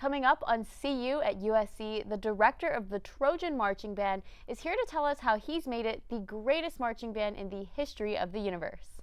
Coming up on CU at USC, the director of the Trojan Marching Band is here to tell us how he's made it the greatest marching band in the history of the universe.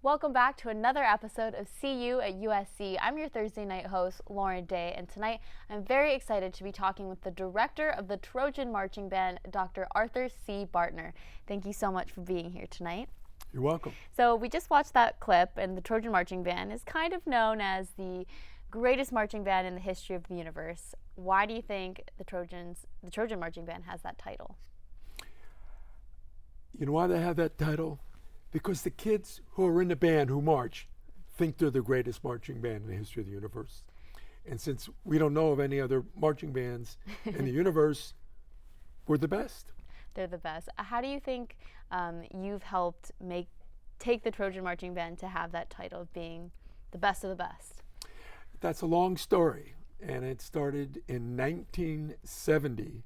Welcome back to another episode of CU at USC. I'm your Thursday night host, Lauren Day, and tonight I'm very excited to be talking with the director of the Trojan Marching Band, Dr. Arthur C. Bartner. Thank you so much for being here tonight. You're welcome. So we just watched that clip, and the Trojan Marching Band is kind of known as the greatest marching band in the history of the universe. Why do you think the Trojan Marching Band has that title? You know why they have that title? Because the kids who are in the band who march think they're the greatest marching band in the history of the universe. And since we don't know of any other marching bands in the universe, we're the best. They're the best. How do you think you've helped take the Trojan Marching Band to have that title of being the best of the best? That's a long story, and it started in 1970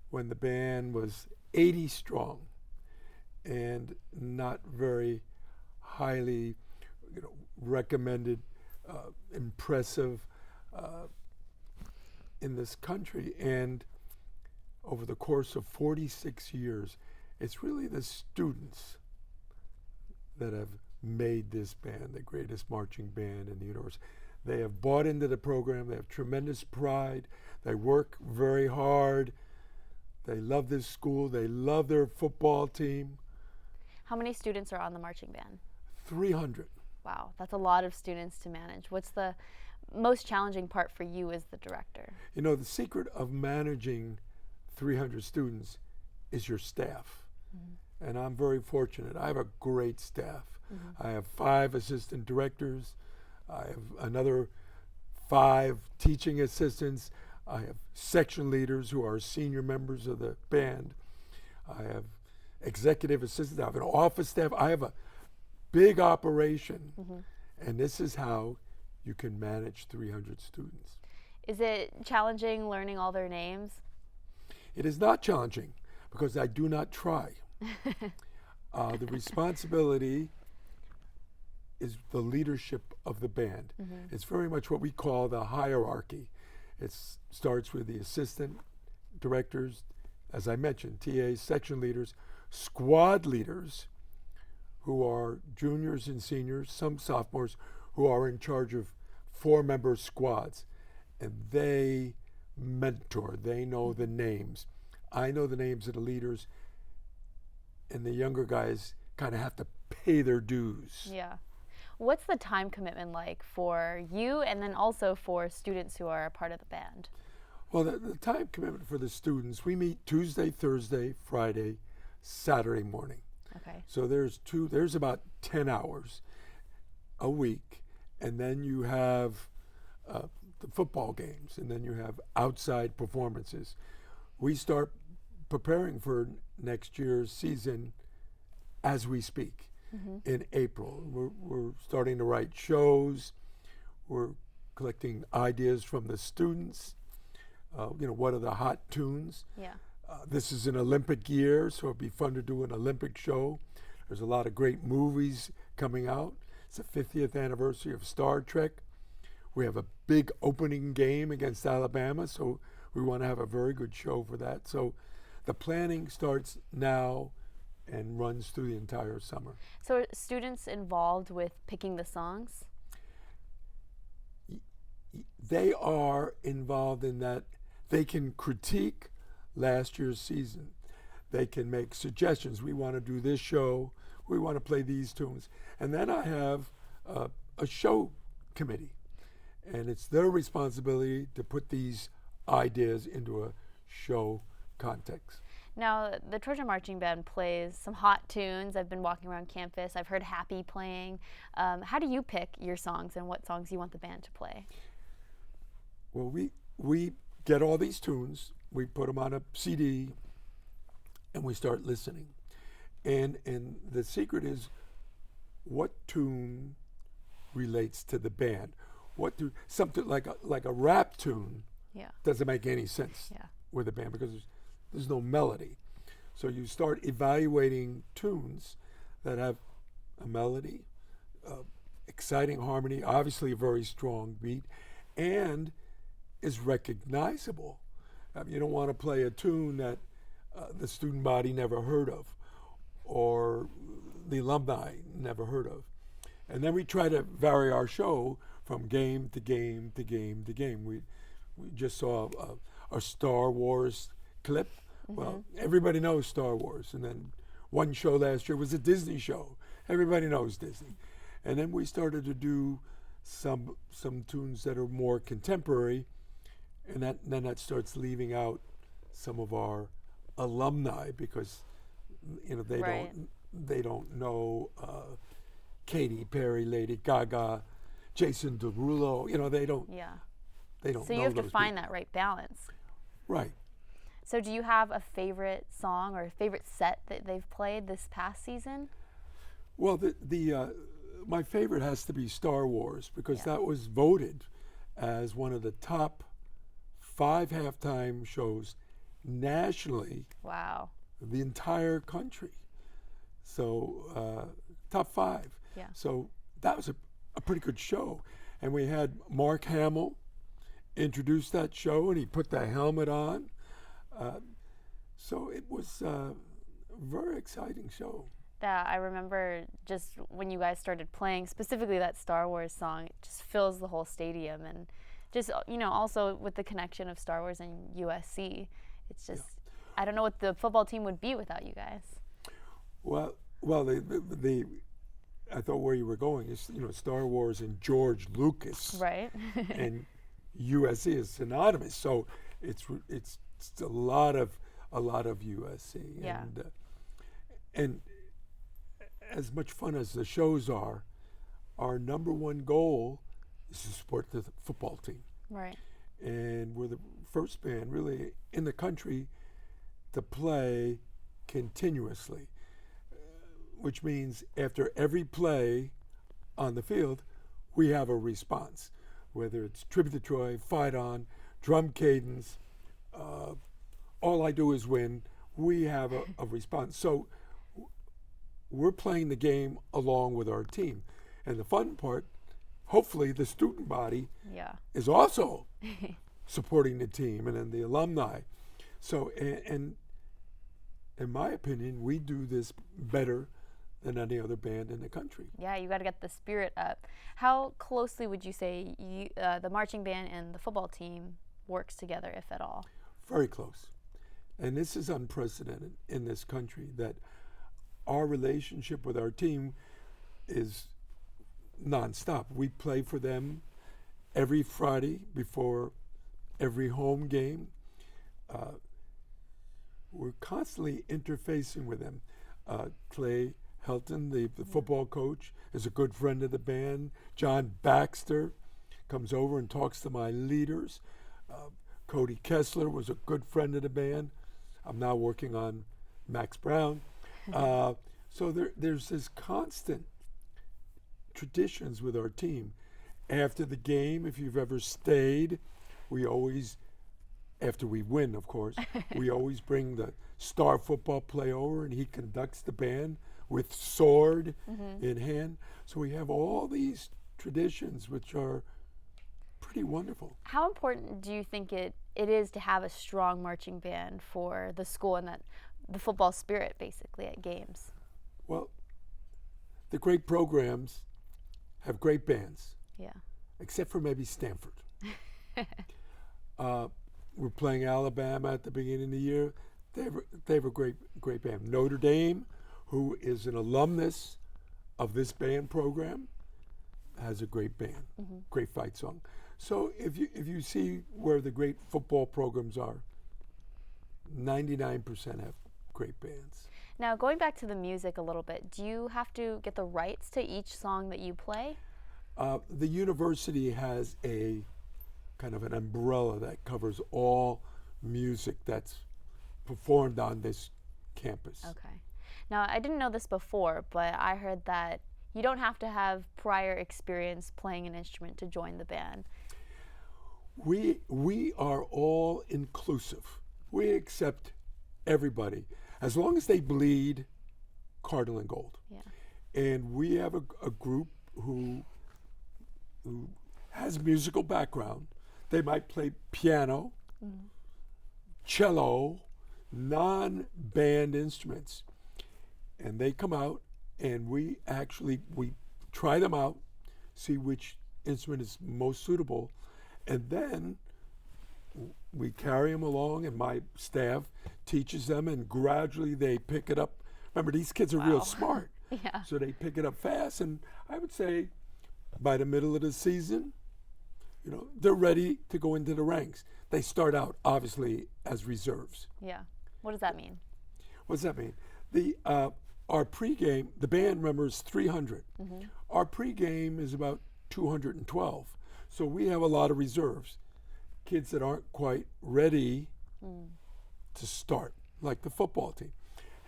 when the band was 80 strong and not very highly recommended, impressive in this country. And over the course of 46 years, it's really the students that have made this band the greatest marching band in the universe. They have bought into the program. They have tremendous pride. They work very hard. They love this school. They love their football team. How many students are on the marching band? 300. Wow, that's a lot of students to manage. What's the most challenging part for you as the director? You know, the secret of managing 300 students is your staff. Mm-hmm. And I'm very fortunate. I have a great staff. Mm-hmm. I have 5 assistant directors. I have another 5 teaching assistants. I have section leaders who are senior members of the band. I have executive assistants. I have an office staff. I have a big operation. Mm-hmm. And this is how you can manage 300 students. Is it challenging learning all their names? It is not challenging because I do not try. The responsibility is the leadership of the band. Mm-hmm. It's very much what we call the hierarchy. It starts with the assistant directors, as I mentioned, TAs, section leaders, squad leaders, who are juniors and seniors, some sophomores, who are in charge of 4-member squads. And they mentor, they know the names. I know the names of the leaders, and the younger guys kind of have to pay their dues. Yeah. What's the time commitment like for you and then also for students who are a part of the band? Well, the time commitment for the students, we meet Tuesday, Thursday, Friday, Saturday morning. Okay. So there's about 10 hours a week, and then you have the football games, and then you have outside performances. We start preparing for next year's season as we speak in April. We're starting to write shows. We're collecting ideas from the students. What are the hot tunes? Yeah. This is an Olympic year, so it'd be fun to do an Olympic show. There's a lot of great movies coming out. It's the 50th anniversary of Star Trek. We have a big opening game against Alabama, so we want to have a very good show for that. So the planning starts now and runs through the entire summer. So are students involved with picking the songs? They are involved in that they can critique last year's season. They can make suggestions. We want to do this show. We want to play these tunes. And then I have a show committee. And it's their responsibility to put these ideas into a show context. Now, the Trojan Marching Band plays some hot tunes. I've been walking around campus. I've heard Happy playing. How do you pick your songs and what songs you want the band to play? Well, we get all these tunes, we put them on a CD, and we start listening. And the secret is what tune relates to the band. Something like a rap tune doesn't make any sense with a band because there's no melody. So you start evaluating tunes that have a melody, exciting harmony, obviously a very strong beat, and is recognizable. You don't want to play a tune that the student body never heard of or the alumni never heard of. And then we try to vary our show from game to game to game to game. We just saw a Star Wars clip. Well, everybody knows Star Wars. And then one show last year was a Disney show. Everybody knows Disney. And then we started to do some tunes that are more contemporary, and then that starts leaving out some of our alumni because they don't know Katy Perry, Lady Gaga, Jason Derulo. They don't. Yeah. They don't. So know you have to those find people. that right balance. Right. So do you have a favorite song or a favorite set that they've played this past season? Well, my favorite has to be Star Wars because that was voted as one of the top 5 halftime shows nationally. Wow. The entire country. So top 5. Yeah. So that was a pretty good show. And we had Mark Hamill introduce that show, and he put the helmet on. So it was a very exciting show. That I remember just when you guys started playing, specifically that Star Wars song, it just fills the whole stadium. And just, also with the connection of Star Wars and USC, it's just, I don't know what the football team would be without you guys. Well, I thought where you were going is, Star Wars and George Lucas. Right. And USC is synonymous. So it's a lot of USC. Yeah. And as much fun as the shows are, our number one goal is to support the football team. Right. And we're the first band really in the country to play continuously, which means after every play on the field, we have a response, whether it's Tribute to Troy, Fight On, Drum Cadence, All I Do Is Win, we have a response. So we're playing the game along with our team. And the fun part, hopefully the student body is also supporting the team and then the alumni. So, and in my opinion, we do this better than any other band in the country. Yeah, you got to get the spirit up. How closely would you say the marching band and the football team works together, if at all? Very close. And this is unprecedented in this country, that our relationship with our team is nonstop. We play for them every Friday before every home game. We're constantly interfacing with them. Clay Helton, the football coach, is a good friend of the band. John Baxter comes over and talks to my leaders. Cody Kessler was a good friend of the band. I'm now working on Max Brown. So there's this constant traditions with our team. After the game, if you've ever stayed, we always, after we win, of course, we always bring the star football player over and he conducts the band with sword in hand. So we have all these traditions which are pretty wonderful. How important do you think it is to have a strong marching band for the school and that the football spirit basically at games? Well, the great programs have great bands. Yeah. Except for maybe Stanford. We're playing Alabama at the beginning of the year. They have a great band. Notre Dame, who is an alumnus of this band program, has a great band, great fight song. So if you see where the great football programs are, 99% have great bands. Now, going back to the music a little bit, do you have to get the rights to each song that you play? The university has a kind of an umbrella that covers all music that's performed on this campus. Okay. Now, I didn't know this before, but I heard that you don't have to have prior experience playing an instrument to join the band. We are all inclusive. We accept everybody as long as they bleed cardinal and gold. Yeah. And we have a group who has musical background. They might play piano, cello, non-band instruments. And they come out and we try them out, see which instrument is most suitable, and then we carry them along and my staff teaches them and gradually they pick it up. Remember, these kids are real smart. Yeah. So they pick it up fast, and I would say by the middle of the season, they're ready to go into the ranks. They start out obviously as reserves. Yeah. What does that mean? What does that mean? Our pregame, the band remembers 300. Our pregame is about 212. So we have a lot of reserves, kids that aren't quite ready to start, like the football team.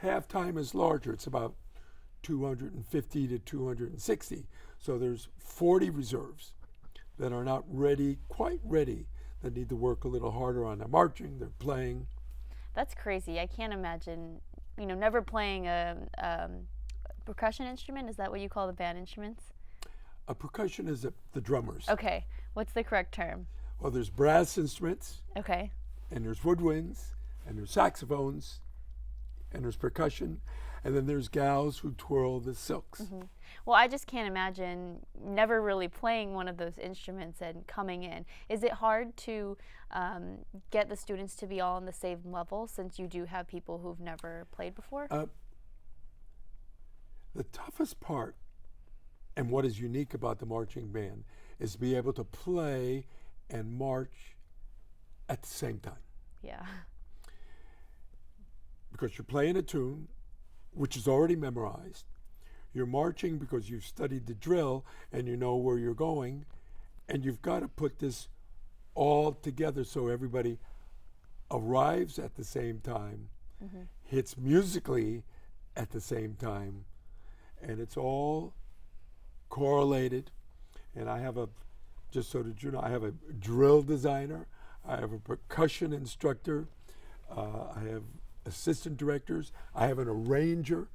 Halftime is larger. It's about 250 to 260. So there's 40 reserves that are not quite ready, that need to work a little harder on their marching, their playing. That's crazy. I can't imagine, never playing a percussion instrument. Is that what you call the band instruments? A percussion is the drummers. Okay. What's the correct term? Well, there's brass instruments. Okay. And there's woodwinds, and there's saxophones, and there's percussion, and then there's gals who twirl the silks. Well, I just can't imagine never really playing one of those instruments and coming in. Is it hard to get the students to be all on the same level, since you do have people who've never played before? The toughest part, and what is unique about the marching band, is to be able to play and march at the same time. Yeah. Because you're playing a tune, which is already memorized. You're marching because you've studied the drill and you know where you're going, and you've got to put this all together so everybody arrives at the same time, hits musically at the same time, and it's all correlated. And I have just so that you know, I have a drill designer, I have a percussion instructor, I have assistant directors, I have an arranger.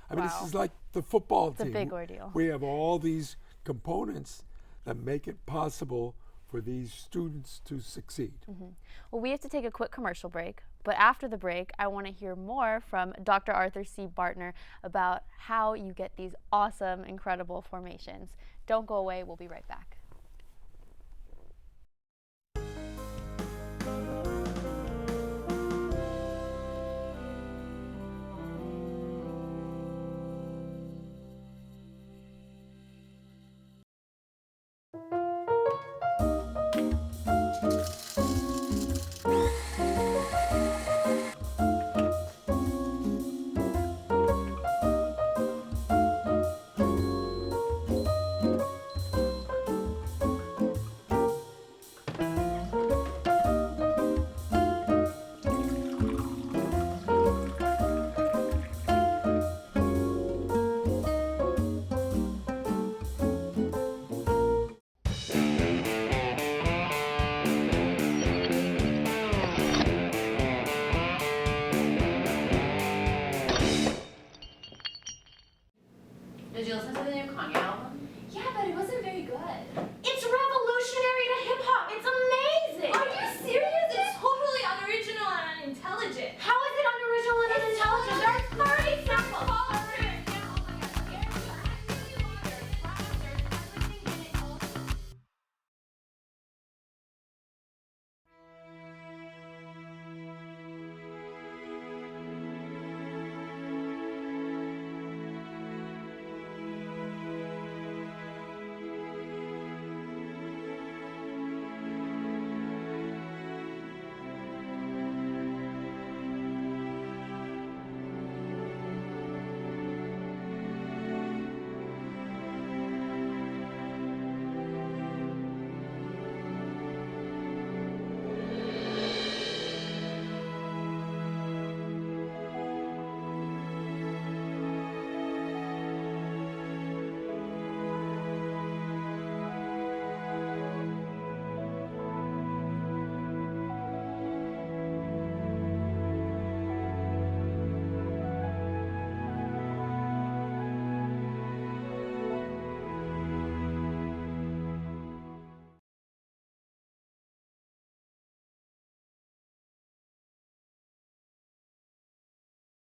I mean, this is like the football team. It's a big ordeal. We have all these components that make it possible for these students to succeed. Well, we have to take a quick commercial break, but after the break, I want to hear more from Dr. Arthur C. Bartner about how you get these awesome, incredible formations. Don't go away. We'll be right back.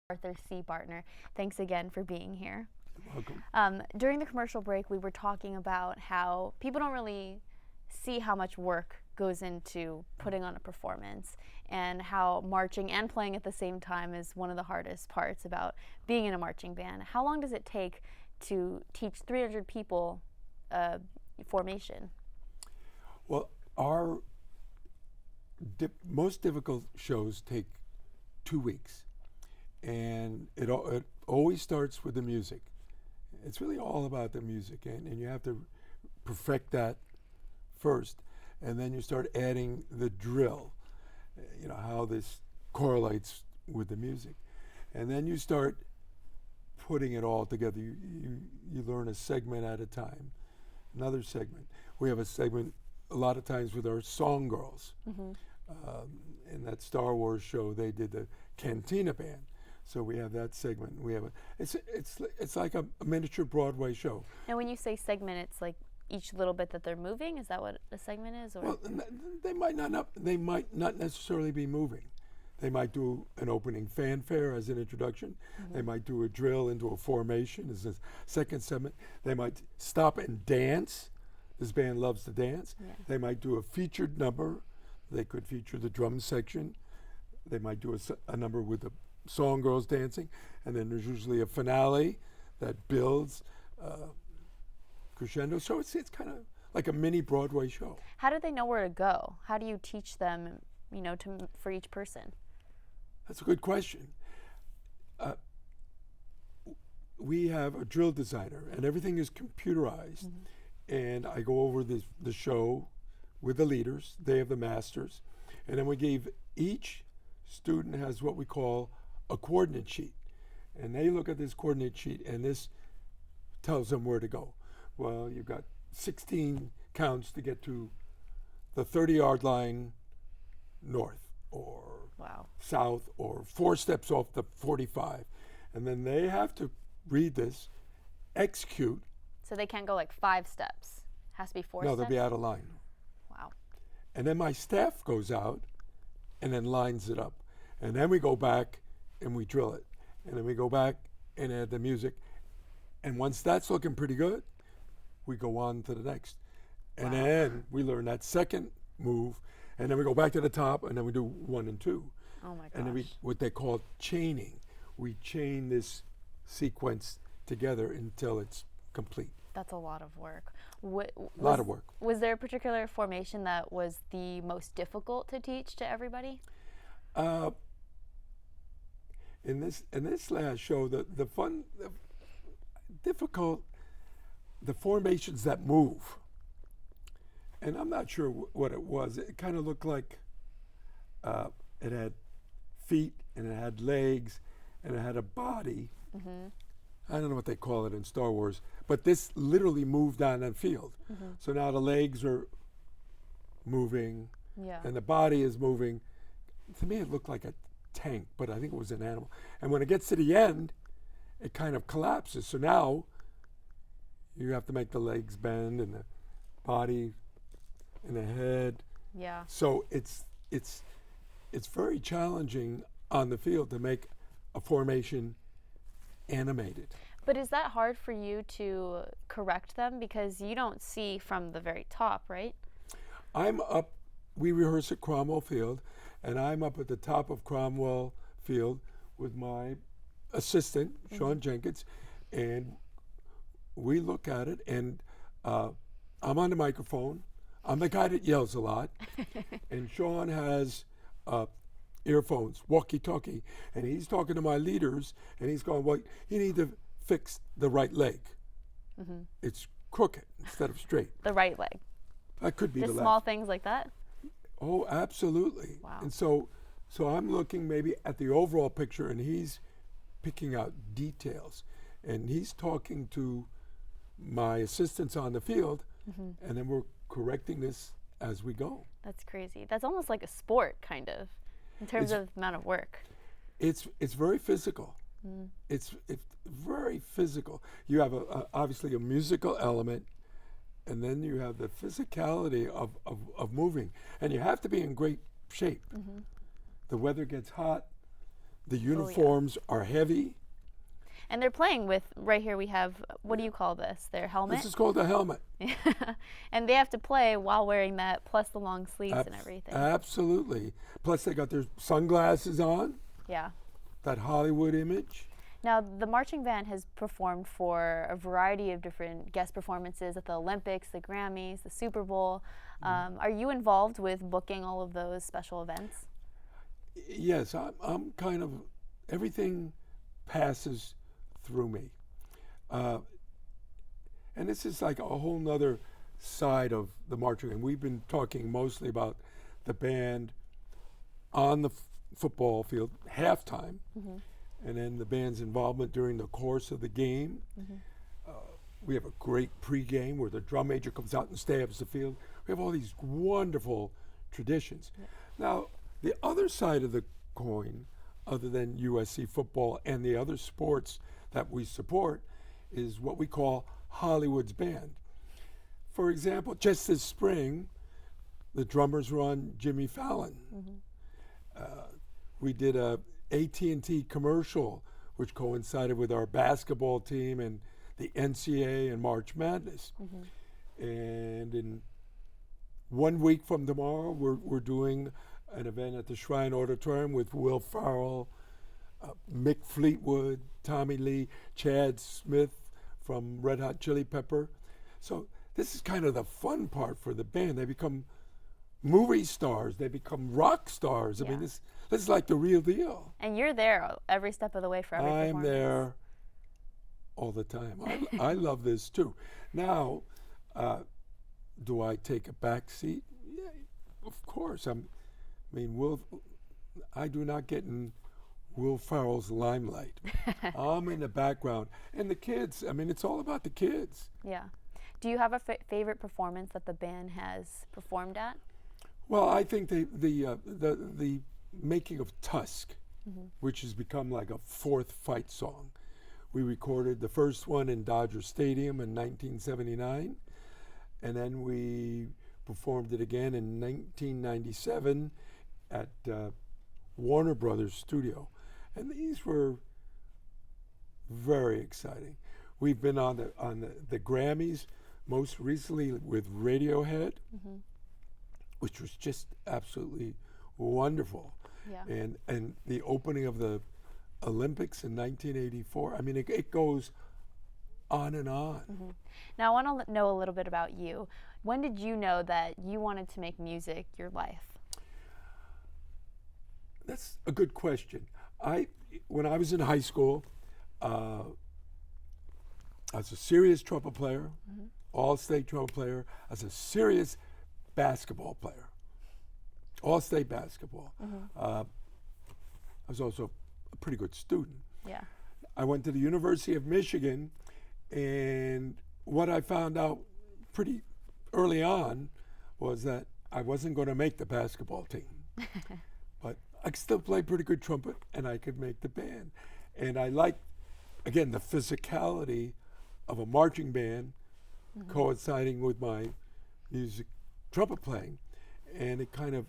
Arthur C. Bartner. Thanks again for being here. You're welcome. During the commercial break, we were talking about how people don't really see how much work goes into putting on a performance, and how marching and playing at the same time is one of the hardest parts about being in a marching band. How long does it take to teach 300 people formation? Well, our most difficult shows take 2 weeks, and it always starts with the music. It's really all about the music, and you have to perfect that first, and then you start adding the drill, how this correlates with the music, and then you start putting it all together. You learn a segment at a time, another segment. We have a segment a lot of times with our song girls. In that Star Wars show, they did the Cantina Band, so we have that segment. We have it's like a miniature Broadway show. Now, when you say segment, it's like each little bit that they're moving. Is that what a segment is? Or? Well, they might not necessarily be moving. They might do an opening fanfare as an introduction. They might do a drill into a formation as a second segment. They might stop and dance. This band loves to dance. Yeah. They might do a featured number. They could feature the drum section. They might do a number with the song girls dancing, and then there's usually a finale that builds crescendo. So it's kind of like a mini Broadway show. How do they know where to go? How do you teach them, for each person? That's a good question. We have a drill designer, and everything is computerized. And I go over the show with the leaders. They have the masters. And then we gave each student has what we call a coordinate sheet. And they look at this coordinate sheet, and this tells them where to go. Well, you've got 16 counts to get to the 30-yard line north, or south, or 4 steps off the 45. And then they have to read this, execute. So they can't go like 5 steps. Has to be 4 steps? No, they'll be out of line. Wow. And then my staff goes out and then lines it up. And then we go back and we drill it. And then we go back and add the music. And once that's looking pretty good, we go on to the next. And then we learn that second move. And then we go back to the top, and then we do 1 and 2. Oh my gosh. And then what they call chaining. We chain this sequence together until it's complete. That's a lot of work. A lot of work. Was there a particular formation that was the most difficult to teach to everybody? In this last show, the difficult, the formations that move. And I'm not sure what it was. It kind of looked like it had feet, and it had legs, and it had a body. I don't know what they call it in Star Wars, but this literally moved on the field. So now the legs are moving, and the body is moving. To me, it looked like a tank, but I think it was an animal. And when it gets to the end, it kind of collapses. So now you have to make the legs bend and the body and the head. Yeah. So it's very challenging on the field to make a formation animated. But is that hard for you to correct them, because you don't see from the very top, right? I'm up, we rehearse at Cromwell Field, and I'm up at the top of Cromwell Field with my assistant, Sean Jenkins, and we look at it, and I'm on the microphone. I'm the guy that yells a lot, and Sean has earphones, walkie-talkie, and he's talking to my leaders, and he's going, well, you need to fix the right leg. It's crooked instead of straight. The right leg. That could be the left. Small things like that? Oh, absolutely. Wow. And so I'm looking maybe at the overall picture, and he's picking out details, and he's talking to my assistants on the field, and then we're correcting this as we go. That's crazy. That's almost like a sport, kind of, in terms of amount of work. It's very physical. It's very physical. You have obviously a musical element, and then you have the physicality of moving, and you have to be in great shape. The weather gets hot, The uniforms are heavy. And they're playing with, right here we have, what do you call this? Their helmet? This is called a helmet. And they have to play while wearing that, plus the long sleeves and everything. Absolutely. Plus they got their sunglasses on. Yeah. That Hollywood image. Now, the marching band has performed for a variety of different guest performances at the Olympics, the Grammys, the Super Bowl. Are you involved with booking all of those special events? Yes, I'm kind of, everything passes through me. And this is like a whole nother side of the marching band. We've been talking mostly about the band on the football field, halftime, and then the band's involvement during the course of the game. We have a great pregame where the drum major comes out and stabs the field. We have all these wonderful traditions. Now, the other side of the coin, other than USC football and the other sports that we support, is what we call Hollywood's band. For example, just this spring, the drummers were on Jimmy Fallon. We did a AT&T commercial, which coincided with our basketball team and the NCAA and March Madness. And in 1 week from tomorrow, we're doing an event at the Shrine Auditorium with Will Ferrell, Mick Fleetwood, Tommy Lee, Chad Smith from Red Hot Chili Pepper. So this is kind of the fun part for the band. They become movie stars. They become rock stars. I mean, this is like the real deal. And you're there every step of the way for every performance. I'm there all the time. I love this too. Now, do I take a back seat? Yeah, of course. I do not get in Will Ferrell's limelight. I'm in the background. And the kids, I mean, it's all about the kids. Yeah. Do you have a favorite performance that the band has performed at? Well, I think the making of Tusk, which has become like a fourth fight song. We recorded the first one in Dodger Stadium in 1979, and then we performed it again in 1997 at Warner Brothers Studio. And these were very exciting. We've been on the Grammys, most recently with Radiohead, which was just absolutely wonderful. Yeah. And the opening of the Olympics in 1984. I mean, it goes on and on. Now, I want to know a little bit about you. When did you know that you wanted to make music your life? That's a good question. When I was in high school, I was a serious trumpet player, all-state trumpet player. I was a serious basketball player, all-state basketball. I was also a pretty good student. Yeah. I went to the University of Michigan, and what I found out pretty early on was that I wasn't going to make the basketball team. But I could still play pretty good trumpet, and I could make the band. And I liked, again, the physicality of a marching band coinciding with my music trumpet playing. And it kind of,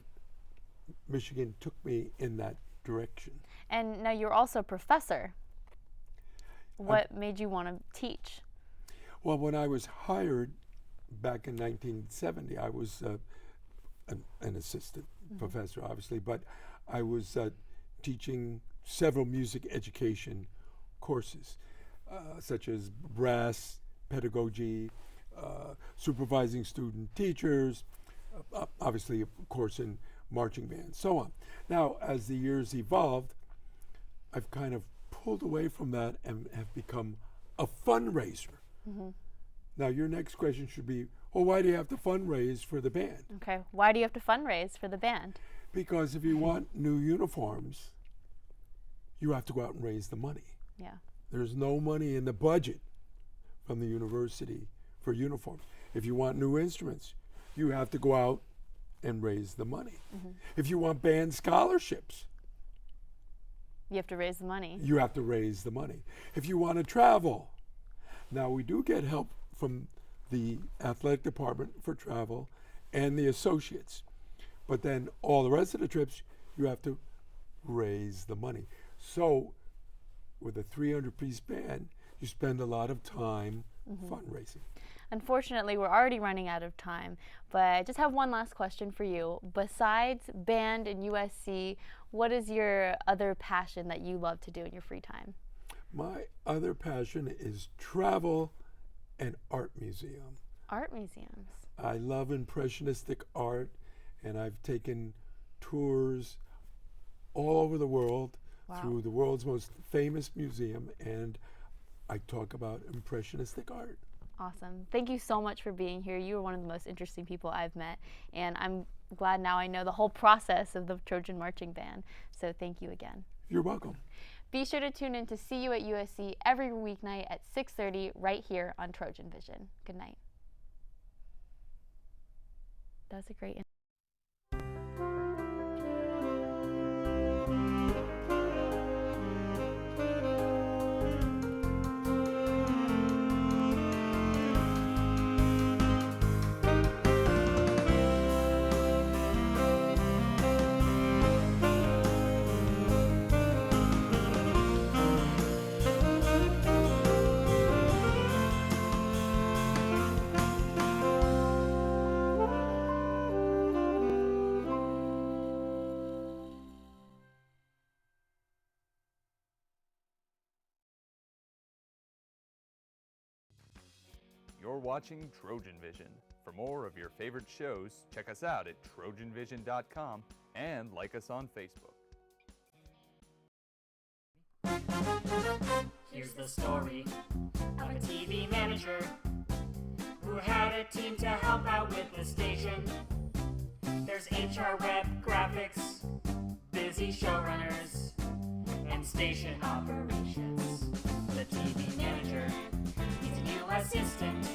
Michigan took me in that direction. And now you're also a professor. What made you want to teach? Well, when I was hired back in 1970, I was an assistant professor, obviously, but I was teaching several music education courses, such as brass pedagogy, supervising student teachers, obviously, of course, in marching band, so on. Now, as the years evolved, I've kind of pulled away from that and have become a fundraiser. Now, your next question should be, well, why do you have to fundraise for the band? Okay, why do you have to fundraise for the band? Because if you want new uniforms, you have to go out and raise the money. Yeah. There's no money in the budget from the university for uniforms. If you want new instruments, you have to go out and raise the money. If you want band scholarships, You have to raise the money. you have to raise the money. If you want to travel, now we do get help from the athletic department for travel and the associates. But then all the rest of the trips, you have to raise the money. So with a 300-piece band, you spend a lot of time fundraising. Unfortunately, we're already running out of time, but I just have one last question for you. Besides band and USC, what is your other passion that you love to do in your free time? My other passion is travel and art museum. Art museums. I love impressionistic art, and I've taken tours all over the world through the world's most famous museum, and I talk about impressionistic art. Awesome. Thank you so much for being here. You are one of the most interesting people I've met, and I'm glad now I know the whole process of the Trojan Marching Band. So thank you again. You're welcome. Be sure to tune in to See You at USC every weeknight at 6:30 right here on Trojan Vision. Good night. That was a great You're watching Trojan Vision. For more of your favorite shows, check us out at trojanvision.com and like us on Facebook. Here's the story of a TV manager who had a team to help out with the station. There's HR, web, graphics, busy showrunners, and station operations. The TV manager needs a new assistant,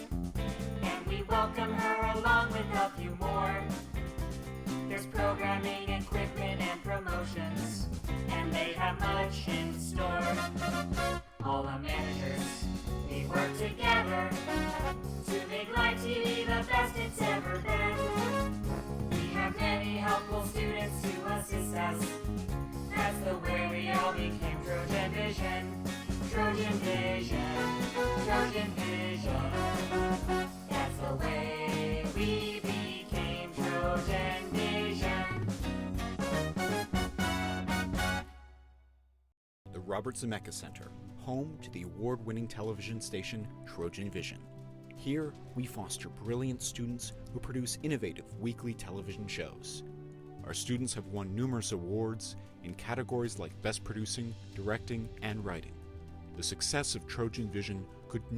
and we welcome her along with a few more. There's programming, equipment, and promotions, and they have much in store. All the managers, we work together to make live TV the best it's ever been. We have many helpful students to assist us. That's the way we all became Trojan Vision. Trojan Vision, Trojan Vision. That's the way we became Trojan Vision. The Robert Zemeckis Center, home to the award-winning television station Trojan Vision. Here, we foster brilliant students who produce innovative weekly television shows. Our students have won numerous awards in categories like Best Producing, Directing, and Writing. The success of Trojan Vision could